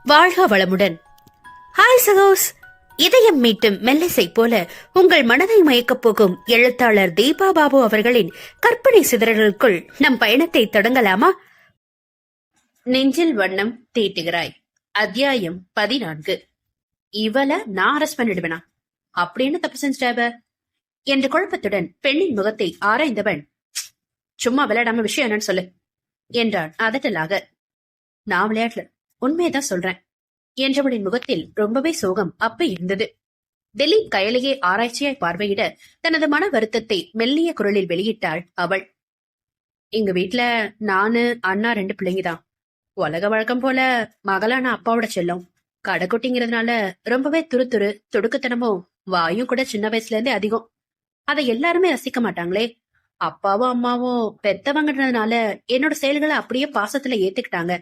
வாழ்க வளமுடன். ஹாய் சகோஸ், இதயம் மீட்டும் மெல்லிசை போல உங்கள் மனதை மயக்கப் போகும் எழுத்தாளர் தீபா பாபு அவர்களின் கற்பனை சிதறல்களுக்குள் நம் பயணத்தை தொடங்கலாமா? நெஞ்சில் வண்ணம் தீட்டுகிறாய். அத்தியாயம் 14. இவள நான் அரெஸ்ட் பண்ணிடுவேனா? அப்படின்னு தப்பு செஞ்சிட்டாவ என்ற குழப்பத்துடன் பெண்ணின் முகத்தை ஆராய்ந்தவன், சும்மா விளையாடாம விஷயம் என்னன்னு சொல்லு என்றான் அதட்டலாக. நான் விளையாடல, உண்மையதான் சொல்றேன் என்றவளின் முகத்தில் ரொம்பவே சோகம் அப்ப இருந்தது. திலீப் கயலையே ஆராய்ச்சியாய் பார்வையிட தனது மன வருத்தத்தை மெல்லிய குரலில் வெளியிட்டாள் அவள். எங்க வீட்டுல நானு அண்ணா 2 பிள்ளைங்கதான். உலக வழக்கம் போல மகளான அப்பாவோட செல்லம். கடைக்குட்டிங்கிறதுனால ரொம்பவே துரு துடுக்குத்தனமும் வாயும் கூட சின்ன வயசுல இருந்தே அதிகம். அதை எல்லாருமே ரசிக்க மாட்டாங்களே. அப்பாவும் அம்மாவும் பெத்தவங்கன்றதுனால என்னோட செயல்களை அப்படியே பாசத்துல ஏத்துக்கிட்டாங்க.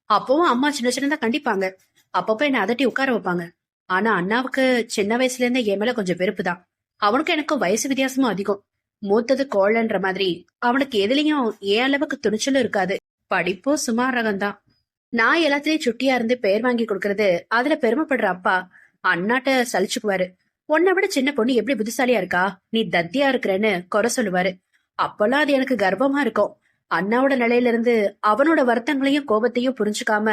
அப்பவும் அம்மா சின்ன சின்னதா கண்டிப்பாங்க. அப்பப்ப என்ன அதட்டி உட்கார வைப்பாங்க. ஆனா அண்ணாவுக்கு சின்ன வயசுல இருந்தே என் மேல கொஞ்சம் வெறுப்பு தான். அவனுக்கு எனக்கும் வயசு வித்தியாசமும் அதிகம். மூத்தது கோழன்ற மாதிரி அவனுக்கு எதுலயும் ஏன் அளவுக்கு துணிச்சலும் இருக்காது. படிப்பும் சுமார் ரகம்தான். நான் எல்லாத்திலயும் சுட்டியா இருந்து பெயர் வாங்கி கொடுக்கறது அதுல பெருமைப்படுற அப்பா அண்ணாட்ட சலிச்சுக்குவாரு. உன்னை விட சின்ன பொண்ணு எப்படி புத்திசாலியா இருக்கா, நீ தத்தியா இருக்கிறேன்னு குறை சொல்லுவாரு. அப்பெல்லாம் அது எனக்கு கர்வமா இருக்கும். அண்ணாவோட நிலையில இருந்து அவனோட வருத்தங்களையும் கோபத்தையும் புரிஞ்சுக்காம,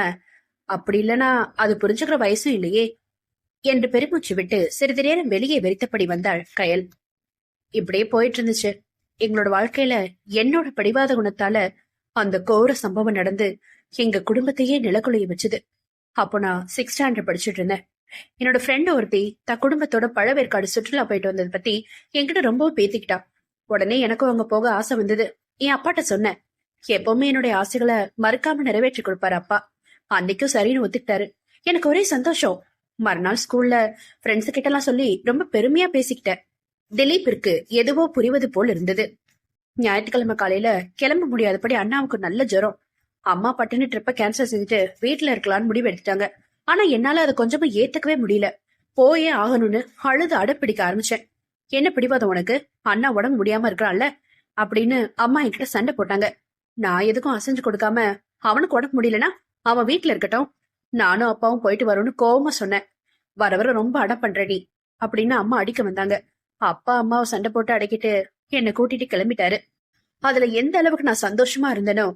அப்படி இல்லனா அது புரிஞ்சுக்கிற வயசும் இல்லையே என்று பெருமூச்சு விட்டு சிறிது நேரம் வெளியே வெறித்தபடி வந்தாள் கயல். இப்படியே போயிட்டு இருந்துச்சு எங்களோட வாழ்க்கையில. என்னோட பிடிவாத குணத்தால அந்த கோர சம்பவம் நடந்து எங்க குடும்பத்தையே நிலக்குலைய வச்சுது. அப்போ நான் 6th ஸ்டாண்டர்ட் படிச்சுட்டு இருந்தேன். என்னோட ஃப்ரெண்ட் ஒருத்தி தன் குடும்பத்தோட பழவேற்காடு சுற்றுலா போயிட்டு வந்ததை பத்தி என்கிட்ட ரொம்பவும் பேத்திக்கிட்டா. உடனே எனக்கும் அங்க போக ஆசை வந்தது. என் அப்பாட்ட சொன்னேன். எப்பவுமே என்னுடைய ஆசைகளை மறுக்காம நிறைவேற்றி கொடுப்பாரு அப்பா. அன்னைக்கும் சரின்னு ஒத்துக்கிட்டாரு. எனக்கு ஒரே சந்தோஷம். மறுநாள் ஸ்கூல்ல ஃப்ரெண்ட்ஸ் கிட்ட எல்லாம் சொல்லி ரொம்ப பெருமையா பேசிக்கிட்டேன். திலீப்பிற்கு எதுவோ புரிவது போல் இருந்தது. ஞாயிற்றுக்கிழமை காலையில கிளம்ப முடியாதபடி அண்ணாவுக்கு நல்ல ஜுரம். அம்மா பட்டுன்னு ட்ரிப்ப கேன்சல் செஞ்சுட்டு வீட்டுல இருக்கலாம்னு முடிவு எடுத்துட்டாங்க. ஆனா என்னால அதை கொஞ்சமா ஏத்துக்கவே முடியல. போயே ஆகணும்னு அழுது அடப்பிடிக்க ஆரம்பிச்சேன். என்ன பிடிவாதம் உனக்கு? அண்ணா உடம்பு முடியாம இருக்கிறான்ல அப்படின்னு அம்மா என்கிட்ட சண்டை போட்டாங்க. நான் எதுக்கும் அசைஞ்சு கொடுக்காம, அவனுக்கு உடம்பு முடியலன்னா அவன் வீட்டுல இருக்கட்டும், நானும் அப்பாவும் போயிட்டு வரோம்னு கோவமா சொன்னேன். வர வர ரொம்ப அடம் பண்ற நீ அப்படின்னு அம்மா அடிக்க வந்தாங்க. அப்பா அம்மாவை சண்டை போட்டு அடக்கிட்டு என்னை கூட்டிட்டு கிளம்பிட்டாரு. அதுல எந்த அளவுக்கு நான் சந்தோஷமா இருந்தேனோ,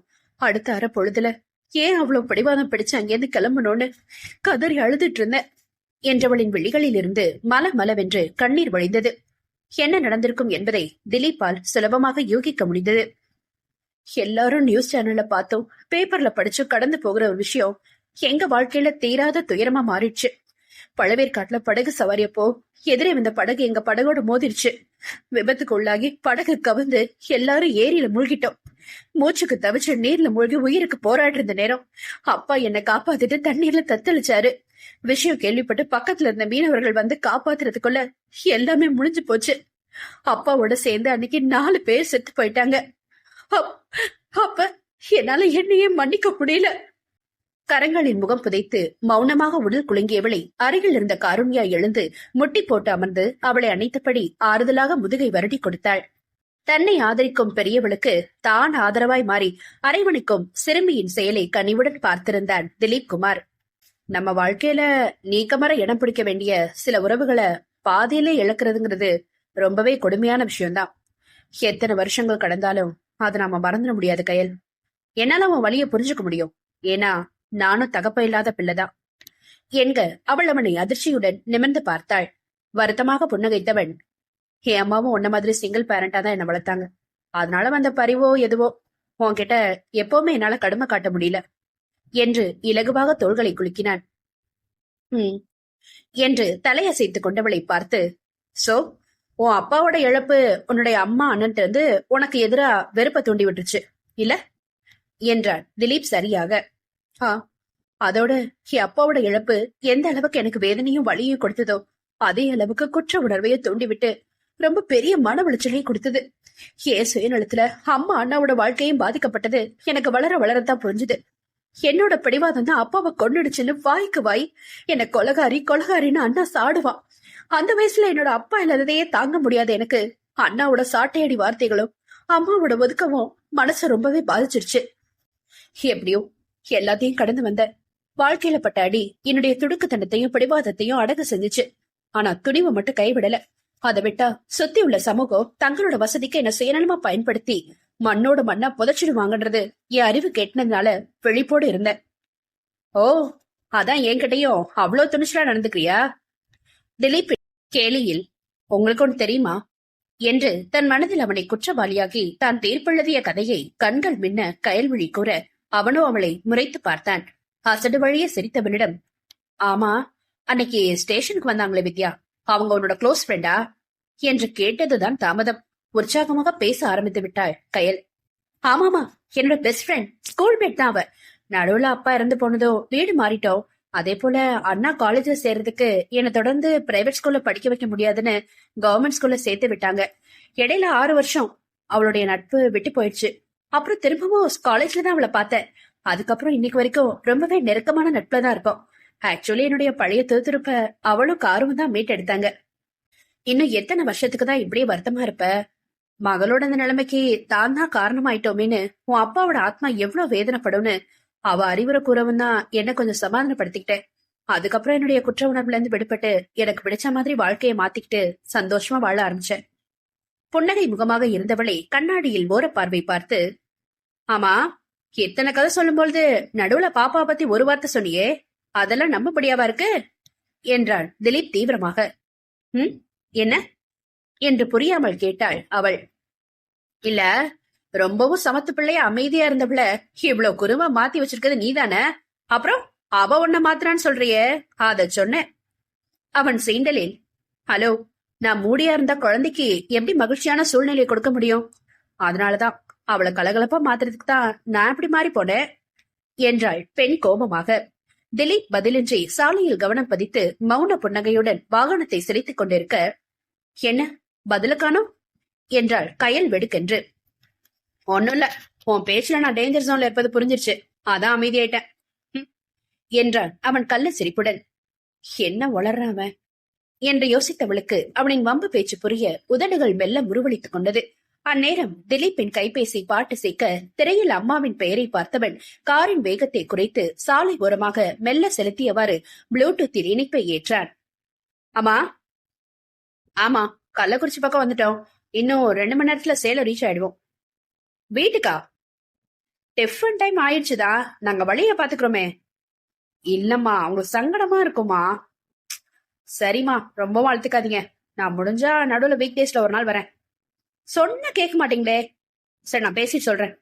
அடுத்த அரை பொழுதுல ஏன் அவ்வளவு பிடிவாதம் பிடிச்சு அங்கேருந்து கிளம்பணும்னு கதறி அழுதுட்டு இருந்தேன் என்றவளின் விழிகளில் இருந்து மலவென்று கண்ணீர் வழிந்தது. என்ன நடந்திருக்கும் என்பதை திலீப்பால் சுலபமாக யூகிக்க முடிந்தது. எல்லாரும் நியூஸ் சேனல்ல பார்த்தோம், பேப்பர்ல படிச்சு கடந்து போகிற ஒரு விஷயம் எங்க வாழ்க்கையில தீராத துயரமா மாறிடுச்சு. பழவேற்காட்டுல படகு சவாரியப்போ எதிரே வந்த படகு எங்க படகோட மோதிருச்சு. விபத்துக்கு உள்ளாகி படகு கவிழ்ந்து எல்லாரும் ஏரியில மூழ்கிட்டோம். மூச்சுக்கு தவிச்சு நீர்ல மூழ்கி உயிருக்கு போராடி இருந்த நேரம் அப்பா என்னை காப்பாத்திட்டு தண்ணீர்ல தத்தளிச்சாரு. விஷயம் கேள்விப்பட்டு பக்கத்துல இருந்த மீனவர்கள் வந்து காப்பாத்துறதுக்குள்ள எல்லாமே முடிஞ்சு போச்சு. அப்பாவோட சேர்ந்து அன்னைக்கு 4 பேர் செத்து போயிட்டாங்க. அப்ப என்னால என்னையே மன்னிக்க முடியல. கரங்களின் முகம் புதைத்து மௌனமாக உடல் குலுங்கியவளை அருகில் இருந்த காருண்யா எழுந்து முட்டி போட்டு அமர்ந்து அவளை அணைத்தபடி ஆறுதலாக முதுகை வருடி கொடுத்தாள். தன்னை ஆதரிக்கும் பெரியவளுக்கு தான் ஆதரவாய் மாறி அரவணைக்கும் சிறுமியின் செயலை கனிவுடன் பார்த்திருந்தான் திலீப் குமார். நம்ம வாழ்க்கையில நீக்கமர இடம் பிடிக்க வேண்டிய சில உறவுகளை பாதியிலே இழக்கிறதுங்கிறது ரொம்பவே கொடுமையான விஷயம்தான். எத்தனை வருஷங்கள் கடந்தாலும் அதை நாம மறந்துட முடியாது கயல். என்னால அவன் வழிய புரிஞ்சுக்க முடியும். ஏன்னா நானும் தகப்ப இல்லாத பிள்ளைதான் என்க அவள் அவனை அதிர்ச்சியுடன் நிமிர்ந்து பார்த்தாள். வருத்தமாக புன்னகைத்தவன், என் அம்மாவும் உன்ன மாதிரி சிங்கிள் பேரண்டா தான் என்ன வளர்த்தாங்க. அதனால வந்த பரிவோ எதுவோ உன்கிட்ட எப்பவுமே என்னால கடுமை காட்ட முடியல என்று இலகுவாக தோள்களை குலுக்கினான். என்று தலையசைத்துக் கொண்டவளை பார்த்து, சோ உன் அப்பாவோட இழப்பு உன்னுடைய அம்மா அண்ணன் இருந்து உனக்கு எதிரா வெறுப்ப தூண்டி விட்டுருச்சு இல்ல என்றான் திலீப் சரியாக. அதோட என் அப்பாவோட இழப்பு எந்த அளவுக்கு எனக்கு வேதனையும் வலியும் கொடுத்ததோ அதே அளவுக்கு குற்ற உணர்வையும் தூண்டிவிட்டு ரொம்ப பெரிய மன உளைச்சலையும் கொடுத்தது. ஏன் சுயநலத்துல அம்மா அண்ணாவோட வாழ்க்கையும் பாதிக்கப்பட்டது எனக்கு வளர வளரத்தான் புரிஞ்சுது. என்னோட பிடிவாதம் தான் அப்பாவை கொன்னுடுச்சுன்னு வாய்க்கு வாய் என்ன கொலகாரின்னு அண்ணா சாடுவான். அந்த வயசுல என்னோட அப்பா இல்லாததையே தாங்க முடியாத எனக்கு அண்ணாவோட சாட்டையடி வார்த்தைகளும் அம்மாவோட ஒதுக்கவும் மனச ரொம்பவே பாதிச்சிருச்சு. எப்படியோ எல்லாத்தையும் கடந்து வந்த. வாழ்க்கையில பட்ட அடி என்னுடைய துடுக்குத்தனத்தையும் பிடிவாதத்தையும் அடகு செஞ்சுச்சு. ஆனா துணிவை மட்டும் கைவிடல. அதை விட்டா சுத்தி உள்ள சமூகம் தங்களோட வசதிக்கு என்ன சுயநலமா பயன்படுத்தி மண்ணோட மண்ணா புதைச்சிடுவாங்கன்றது என் அறிவு கேட்டதுனால விழிப்போடு இருந்தேன். ஓ, அதான் என்கிட்டயும் அவ்வளவு துணிச்சலா நடந்துக்கிறியா? திலீப் கேலியில் உங்களுக்கு ஒன்று தெரியுமா என்று தன் மனதில் அவனை குற்றவாளியாகி தான் தீர்ப்பெழுதிய கதையை கண்கள் மின்ன கயல்விழி கூற அவனோ அவளை முறைத்து பார்த்தான். அசடு வழியே சிரித்தவனிடம், ஆமா, அன்னைக்கு ஸ்டேஷனுக்கு வந்தாங்களே வித்யா, அவங்க உன்னோட க்ளோஸ் ஃப்ரெண்டா என்று கேட்டதுதான் தாமதம். உற்சாகமாக பேச ஆரம்பித்து விட்டாள் கயல். ஆமாமா, என்னோட பெஸ்ட் ஃப்ரெண்ட், ஸ்கூல் மேட் தான் அவ. நடுவுல அப்பா இறந்து போனதோ வீடு மாறிட்டோம். அதே போல அண்ணா காலேஜ்ல சேர்றதுக்கு என்னை தொடர்ந்து பிரைவேட் ஸ்கூல்ல படிக்க வைக்க முடியாதுன்னு கவர்மெண்ட் ஸ்கூல்ல சேர்த்து விட்டாங்க. இடையில 6 வருஷம் அவளுடைய நட்பு விட்டு போயிடுச்சு. அப்புறம் திரும்பவும் காலேஜ்ல தான் அவளை பார்த்தேன். அதுக்கப்புறம் இன்னைக்கு வரைக்கும் ரொம்பவே நெருக்கமான நட்புல தான் இருப்போம். ஆக்சுவலி என்னுடைய பழைய திருத்திருப்ப அவளும் காரும் தான் மீட்டெடுத்தாங்க. இன்னும் எத்தனை வருஷத்துக்கு தான் இப்படியே வருத்தமா இருப்ப? மகளோட அந்த நிலைமைக்கு தான் தான் காரணமாயிட்டோமேனு உன் அப்பாவோட ஆத்மா எவ்வளவு வேதனைப்படும்னு அவ அறிவுரை கூறவும் தான் என்ன கொஞ்சம் சமாதானப்படுத்திக்கிட்டேன். அதுக்கப்புறம் என்னுடைய குற்ற உணர்வுல இருந்து விடுபட்டு எனக்கு பிடிச்ச மாதிரி வாழ்க்கையை மாத்திக்கிட்டு சந்தோஷமா வாழ ஆரம்பிச்சேன். புன்னகை முகமாக இருந்தவளை கண்ணாடியில் ஓர பார்வை பார்த்து, ஆமா, எத்தனை கதை சொல்லும் பொழுது நடுவுல பாப்பா பத்தி ஒரு வார்த்தை சொன்னியே, அதெல்லாம் நம்பப்படியாவா இருக்கு என்றாள் திலீப் தீவிரமாக. என்ன என்று புரியாமல் கேட்டாள் அவள். இல்ல, ரொம்பவும் சமத்து பிள்ளைய அமைதியா இருந்தவள இவ்வளவு குருவா மாத்தி வச்சிருக்கிறது நீதானே? அப்புறம் அவ உன்ன மாத்திரான்னு சொல்றியே, அத சொன்ன. அவன் சீண்டலில், ஹலோ, நான் மூடியா இருந்தா குழந்தைக்கு எப்படி மகிழ்ச்சியான சூழ்நிலையை கொடுக்க முடியும்? அதனாலதான் அவளை கலகலப்பா மாத்துறதுக்கு தான் நான் இப்படி மாறி போனேன் என்றாள் பெண் கோபமாக. திலீப் பதிலின்றி சாலையில் கவனம் பதித்து மௌன புன்னகையுடன் வாகனத்தை சிரித்துக் கொண்டிருக்க, என்ன பதில காணோம் என்றாள் கயல் வெடுக்கென்று. ஒன்னும் இல்ல, உன் பேச்சுல நான் டேஞ்சர் ஜோன்ல இருப்பது புரிஞ்சிருச்சு, அதான் அமைதியாயிட்டேன் என்றான் அவன் கள்ள சிரிப்புடன். என்ன வளர்றான் அவன் என்று யோசித்தவளுக்கு அவனின் வம்பு பேச்சு புரிய உதடுகள் மெல்ல முருவளித்துக் கொண்டது. அந்நேரம் திலீப்பின் கைபேசி பாட்டு சேர்க்க திரையில் அம்மாவின் பெயரை பார்த்தவன் காரின் வேகத்தை குறைத்து சாலை ஓரமாக மெல்ல செலுத்தியவாறு ப்ளூடூத்தில் இணைப்பை ஏற்றான். அம்மா, ஆமா, கள்ளக்குறிச்சி பக்கம் வந்துட்டோம். இன்னும் 2 மணி நேரத்துல சேலம் ரீச் ஆயிடுவோம். வீட்டுக்கா? டிஃபன் டைம் ஆயிடுச்சுதா, நாங்க வழிய பாத்துக்கிறோமே. இல்லம்மா, உங்களுக்கு சங்கடமா இருக்குமா? சரிம்மா, ரொம்பவும் அழுத்துக்காதீங்க. நான் முடிஞ்சா நடுவுல வீக் டேஸ்ல ஒரு நாள் வரேன். சொன்ன கேட்க மாட்டீங்களே. சரி, நான் பேசிட்டு சொல்றேன்.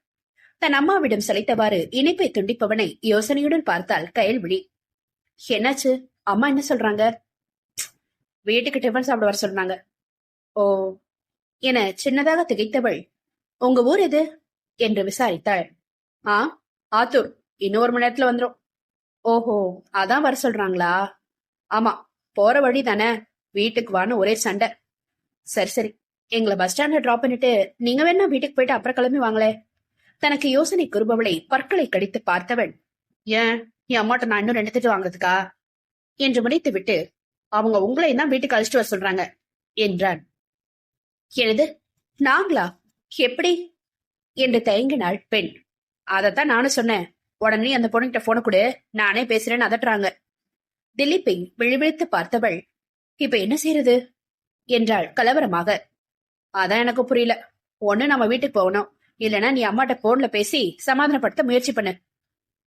தன் அம்மாவிடம் சலித்தவாறு இணைப்பை துண்டிப்பவனை யோசனையுடன் பார்த்தாள் கயல்விழி. என்னாச்சு? அம்மா என்ன சொல்றாங்க? வீட்டுக்கு டிஃபன் சாப்பிட வர சொன்னாங்க. ஓ என சின்னதாக திகைத்தவள், உங்க ஊர் எது என்று விசாரித்தாள். ஆத்தூர், இன்னும் 1 மணி நேரத்துல வந்துரும். ஓஹோ, அதான் வர சொல்றாங்களா? ஆமா, போற வழி தானே, வீட்டுக்கு வான்னு ஒரே சண்டை. சரி சரி, எங்களை பஸ் ஸ்டாண்ட்ல டிராப் பண்ணிட்டு நீங்க வேணா வீட்டுக்கு போயிட்டு அப்புறம் கிளம்பி வாங்களே. தனக்கு யோசனை குறுபவளை பற்களை கடித்து பார்த்தவன், ஏன் என் அம்மாட்ட நான் இன்னும் 2 திட்டு வாங்குறதுக்கா என்று முடித்து விட்டு, அவங்க உங்களையும் தான் வீட்டுக்கு அழைச்சிட்டு வர சொல்றாங்க என்றான். எனது நாங்களா? எப்படி என்று தயங்கினாள் பெண். அதத்தான் நானும் சொன்னேன். உடனே அந்த பொண்ணுகிட்ட போன கொடு, நானே பேசுறேன்னு அதட்டுறாங்க. திலீப்பை விழிவிழித்து பார்த்தவள், இப்ப என்ன செய்யறது என்றாள் கலவரமாக. அதான் எனக்கு புரியல. ஒண்ணு நம்ம வீட்டுக்கு போகணும், இல்லனா நீ அம்மாட்ட போன்ல பேசி சமாதானப்படுத்த முயற்சி பண்ணு.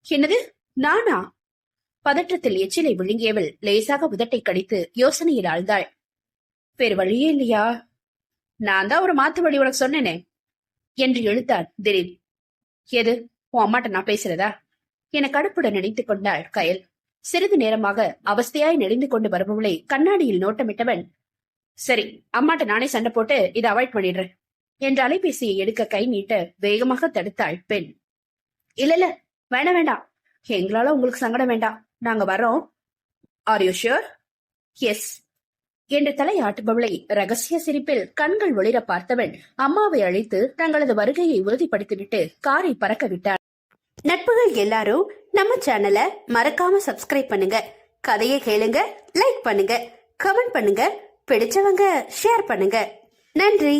என்னது, நானா? பதற்றத்தில் எச்சிலை விழுங்கியவள் லேசாக உதட்டை கடித்து யோசனையில் ஆழ்ந்தாள். வேறு வழியே இல்லையா? நான் தான் ஒரு மாத்து வழி உனக்கு சொன்னேனே என்று இழுத்தான் திலீப். எது, உன் அம்மாட்ட நான் பேசுறதா என கடுப்புடன் நினைத்துக் கொண்டாள் கயல். சிறிது நேரமாக அவஸ்தையாய் நெளிந்து கொண்டு வருபவளை கண்ணாடியில் நோட்டமிட்டவன், சரி, அம்மாட்ட நானே சண்டை போட்டு இதை அவாய்ட் பண்ணிடுறேன் என்று அலைபேசியை எடுக்க கை நீட்ட வேகமாக தடுத்தாள் பெண். இல்ல, வேண்டாம் வேண்டாம், எங்களால உங்களுக்கு சங்கடம் வேண்டாம், நாங்க வர்றோம். Are you sure? எஸ் என்று தலையாட்டுபவளை ரகசிய சிரிப்பில் கண்கள் ஒளிர பார்த்தவன் அம்மாவை அழைத்து தங்களது வருகையை உறுதிப்படுத்திவிட்டு காரை பறக்க விட்டார். நட்புகள் எல்லாரும் நம்ம சேனலை மறக்காம சப்ஸ்கிரைப் பண்ணுங்க, கதையை கேளுங்க, லைக் பண்ணுங்க, கமெண்ட் பண்ணுங்க, பிடிச்சவங்க ஷேர் பண்ணுங்க. நன்றி.